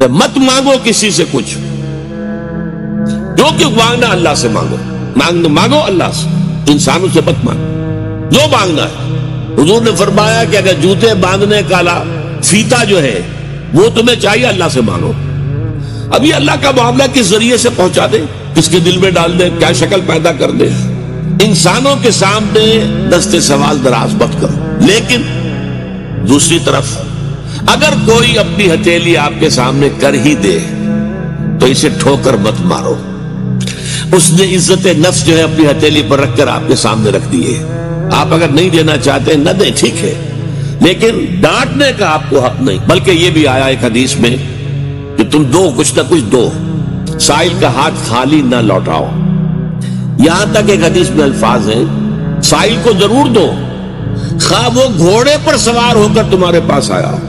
مت مانگو کسی سے کچھ، جو کہ مانگنا اللہ سے مانگو اللہ سے، انسانوں سے مت مانگو جو مانگنا ہے۔ حضور نے فرمایا کہ اگر جوتے باندھنے کا فیتا جو ہے وہ تمہیں چاہیے، اللہ سے مانگو۔ ابھی اللہ کا معاملہ کس ذریعے سے پہنچا دے، کس کے دل میں ڈال دے، کیا شکل پیدا کر دے، انسانوں کے سامنے دستے سوال دراز مت کرو۔ لیکن دوسری طرف اگر کوئی اپنی ہتھیلی آپ کے سامنے کر ہی دے تو اسے ٹھوکر مت مارو۔ اس نے عزت نفس جو ہے اپنی ہتھیلی پر رکھ کر آپ کے سامنے رکھ دی ہے۔ آپ اگر نہیں دینا چاہتے نہ دیں، ٹھیک ہے، لیکن ڈانٹنے کا آپ کو حق نہیں۔ بلکہ یہ بھی آیا ایک حدیث میں کہ تم دو، کچھ نہ کچھ دو، سائل کا ہاتھ خالی نہ لوٹاؤ۔ یہاں تک ایک حدیث میں الفاظ ہیں سائل کو ضرور دو، خواہ وہ گھوڑے پر سوار ہو کر تمہارے پاس آیا ہو۔